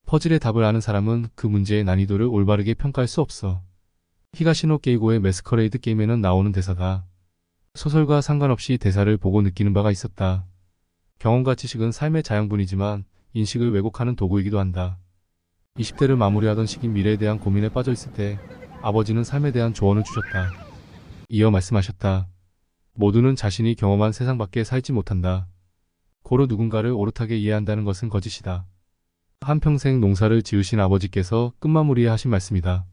퍼즐의 답을 아는 사람은 그 문제의 난이도를 올바르게 평가할 수 없어. 히가시노 게이고의 매스커레이드 게임에는 나오는 대사다. 소설과 상관없이 대사를 보고 느끼는 바가 있었다. 경험과 지식은 삶의 자양분이지만 인식을 왜곡하는 도구이기도 한다. 20대를 마무리하던 시기 미래에 대한 고민에 빠져 있을 때 아버지는 삶에 대한 조언을 주셨다. 이어 말씀하셨다. 모두는 자신이 경험한 세상 밖에 살지 못한다. 고로 누군가를 오롯하게 이해한다는 것은 거짓이다. 한평생 농사를 지으신 아버지께서 끝마무리에 하신 말씀이다.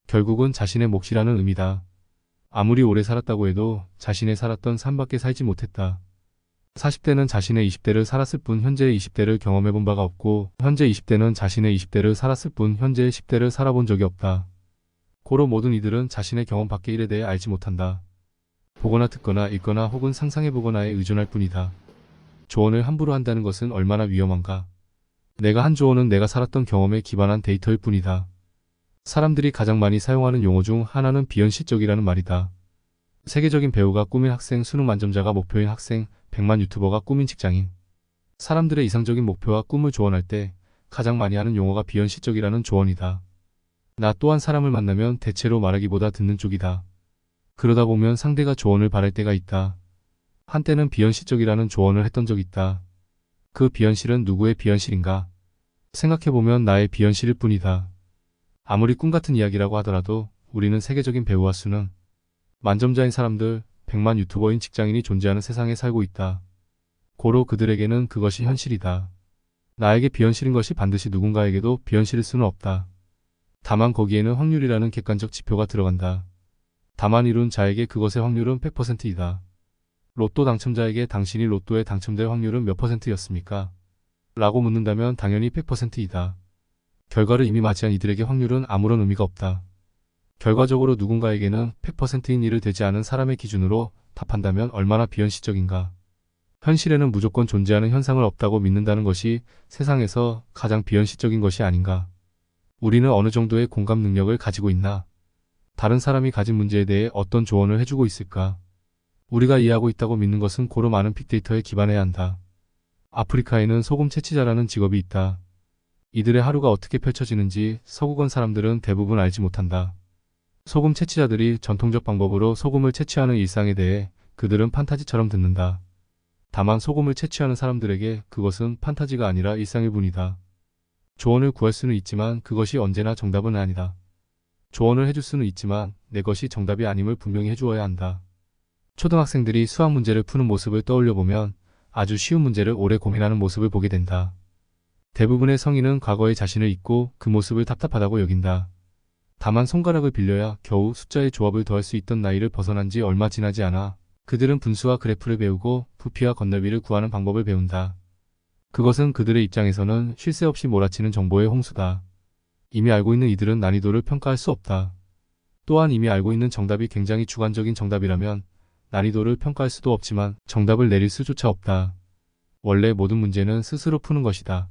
결국은 자신의 몫이라는 의미다. 아무리 오래 살았다고 해도 자신의 살았던 삶밖에 살지 못했다. 40대는 자신의 20대를 살았을 뿐 현재의 20대를 경험해본 바가 없고 현재 20대는 자신의 20대를 살았을 뿐 현재의 10대를 살아본 적이 없다. 고로 모든 이들은 자신의 경험 밖의 일에 대해 알지 못한다. 보거나 듣거나 읽거나 혹은 상상해보거나에 의존할 뿐이다. 조언을 함부로 한다는 것은 얼마나 위험한가. 내가 한 조언은 내가 살았던 경험에 기반한 데이터일 뿐이다. 사람들이 가장 많이 사용하는 용어 중 하나는 비현실적이라는 말이다. 세계적인 배우가 꿈인 학생, 수능 만점자가 목표인 학생, 100만 유튜버가 꿈인 직장인. 사람들의 이상적인 목표와 꿈을 조언할 때 가장 많이 하는 용어가 비현실적이라는 조언이다. 나 또한 사람을 만나면 대체로 말하기보다 듣는 쪽이다. 그러다 보면 상대가 조언을 바랄 때가 있다. 한때는 비현실적이라는 조언을 했던 적이 있다. 그 비현실은 누구의 비현실인가? 생각해보면 나의 비현실일 뿐이다. 아무리 꿈같은 이야기라고 하더라도 우리는 세계적인 배우와 수능 만점자인 사람들, 100만 유튜버인 직장인이 존재하는 세상에 살고 있다. 고로 그들에게는 그것이 현실이다. 나에게 비현실인 것이 반드시 누군가에게도 비현실일 수는 없다. 다만 거기에는 확률이라는 객관적 지표가 들어간다. 다만 이룬 자에게 그것의 확률은 100%이다. 로또 당첨자에게 당신이 로또에 당첨될 확률은 몇 %였습니까? 라고 묻는다면 당연히 100%이다. 결과를 이미 맞이한 이들에게 확률은 아무런 의미가 없다. 결과적으로 누군가에게는 100%인 일을 되지 않은 사람의 기준으로 답한다면 얼마나 비현실적인가. 현실에는 무조건 존재하는 현상을 없다고 믿는다는 것이 세상에서 가장 비현실적인 것이 아닌가. 우리는 어느 정도의 공감 능력을 가지고 있나? 다른 사람이 가진 문제에 대해 어떤 조언을 해주고 있을까? 우리가 이해하고 있다고 믿는 것은 고로 많은 빅데이터에 기반해야 한다. 아프리카에는 소금 채취자라는 직업이 있다. 이들의 하루가 어떻게 펼쳐지는지 서구권 사람들은 대부분 알지 못한다. 소금 채취자들이 전통적 방법으로 소금을 채취하는 일상에 대해 그들은 판타지처럼 듣는다. 다만 소금을 채취하는 사람들에게 그것은 판타지가 아니라 일상일 뿐이다. 조언을 구할 수는 있지만 그것이 언제나 정답은 아니다. 조언을 해줄 수는 있지만 내 것이 정답이 아님을 분명히 해주어야 한다. 초등학생들이 수학 문제를 푸는 모습을 떠올려보면 아주 쉬운 문제를 오래 고민하는 모습을 보게 된다. 대부분의 성인은 과거의 자신을 잊고 그 모습을 답답하다고 여긴다. 다만 손가락을 빌려야 겨우 숫자의 조합을 더할 수 있던 나이를 벗어난 지 얼마 지나지 않아 그들은 분수와 그래프를 배우고 부피와 건널비를 구하는 방법을 배운다. 그것은 그들의 입장에서는 쉴 새 없이 몰아치는 정보의 홍수다. 이미 알고 있는 이들은 난이도를 평가할 수 없다. 또한 이미 알고 있는 정답이 굉장히 주관적인 정답이라면 난이도를 평가할 수도 없지만 정답을 내릴 수조차 없다. 원래 모든 문제는 스스로 푸는 것이다.